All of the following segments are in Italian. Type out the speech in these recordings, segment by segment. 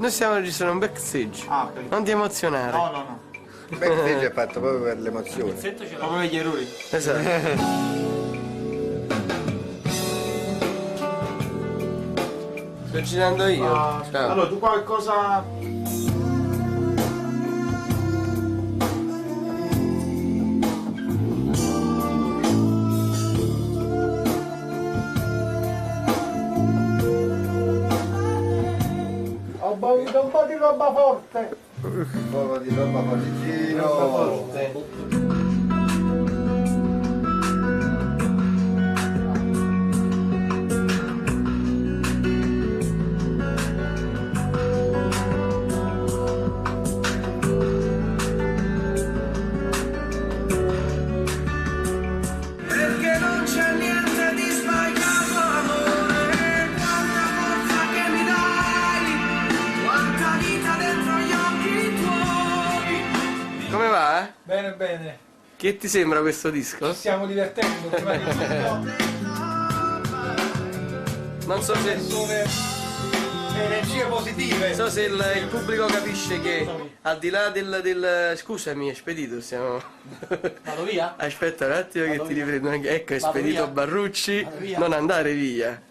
Noi stiamo registrando un backstage. Ah, ok. Non ti emozionare. No, no, no. Il backstage è fatto proprio per l'emozione. Proprio per gli errori. Esatto. Sto girando io. Ciao. Allora, tu qualcosa... Ho bevuto un po' di roba forte. Un po' di roba paticino. Forte. Perché non c'è niente di sbagliato, amore. Quanta forza che mi dai, quanta vita dentro gli occhi tuoi. Come va? Bene, bene. Che ti sembra questo disco? Ci stiamo divertendo. Prima di tutto, Non so se, energie positive. non so se il pubblico capisce che al di là del... Scusami, è spedito, stiamo... Vado via? Aspetta un attimo che ti riprendo anche. Ecco, è Vado spedito via. Barrucci. Vado via. Non andare via.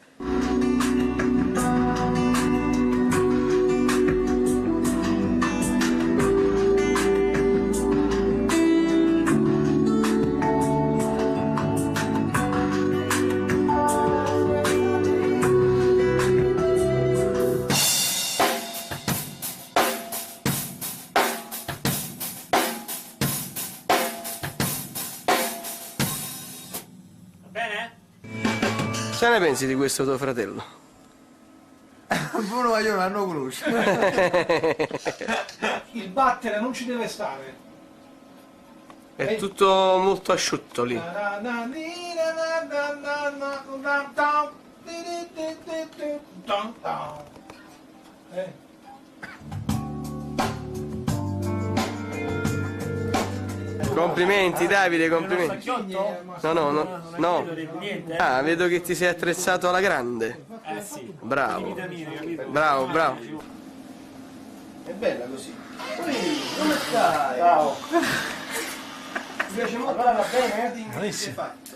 Che ne pensi di questo tuo fratello? Bruno io non hanno conosciuto. Il battere non ci deve stare. È tutto molto asciutto lì. Eh. Complimenti Davide, complimenti. No, no, no, no. Ah, vedo che ti sei attrezzato alla grande. sì. Bravo. Bravo, bravo. È bella così. Come stai? Ciao. Ti piace molto? Allora va bene?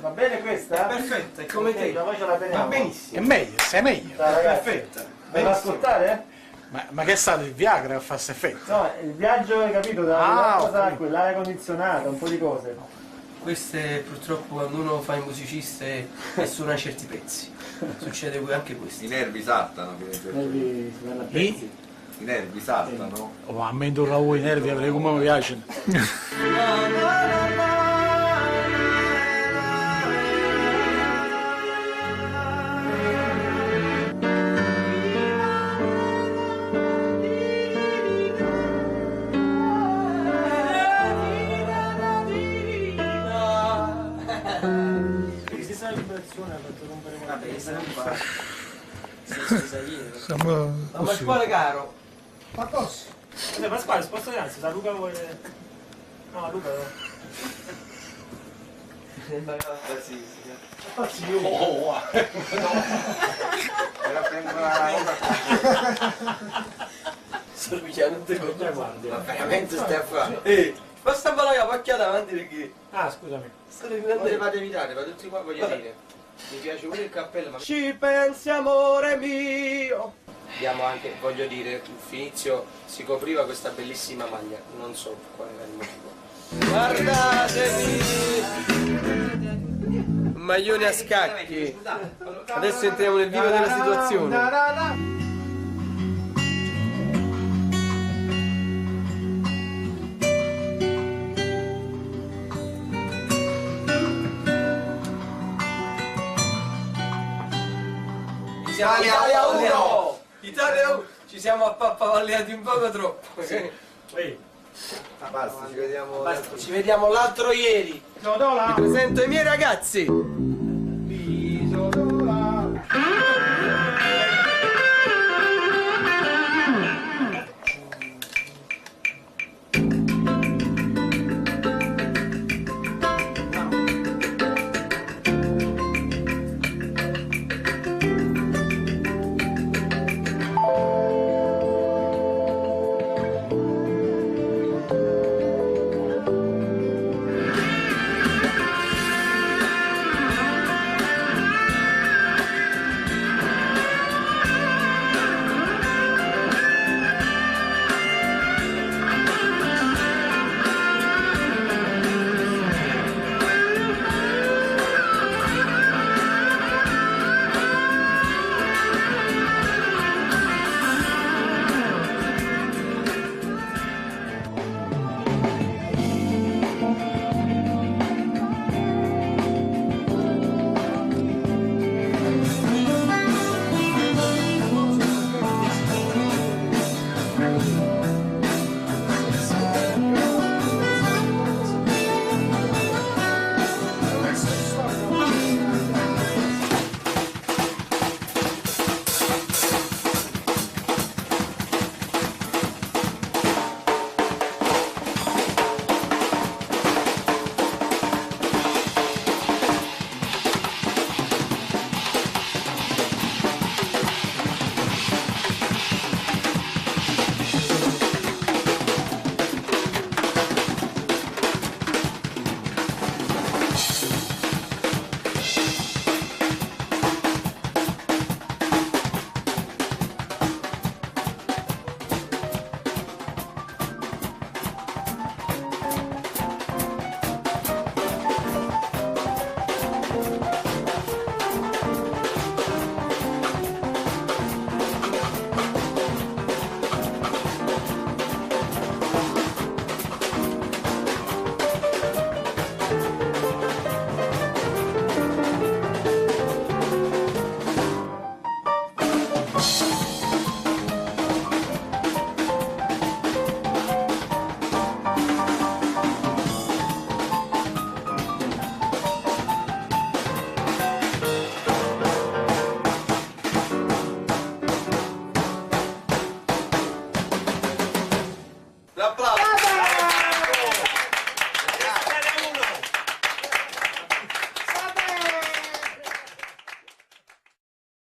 Va bene questa? È perfetta, è come te. Va benissimo. È meglio, sei meglio. Perfetta. Vuoi ascoltare? Ma che è stato il Viagra a farsi effetto? No, il viaggio, hai capito, da una cosa a quell'aria condizionata, un po' di cose. Queste purtroppo quando uno fa il musicista e suona certi pezzi. Succede anche questo. I nervi saltano. I? I nervi saltano. Oh, a me indurra voi i nervi, avrei come mi piacciono. Ma Pasquale caro. Ma cosa? Pasquale, sposta di anzi, sa Luca vuole... No, Luca no. Sto picchiando tutte le cose. Ma veramente stai a fare? Basta ballare la pacchia davanti perché... Ah, scusami. Potevate evitare, ma tutti qua voglio dire. Mi piace pure il cappello, ma Ci pensi amore mio. abbiamo anche, voglio dire, Finizio si copriva questa bellissima maglia, non so qual era il motivo. Guardatemi. Maglione a scacchi. Adesso entriamo nel vivo della situazione. Italia 1! Italia 1! Ci siamo appappavalliati un poco troppo. Basta, ci vediamo. Basta, ci vediamo l'altro ieri. Vi presento i miei ragazzi. Grazie.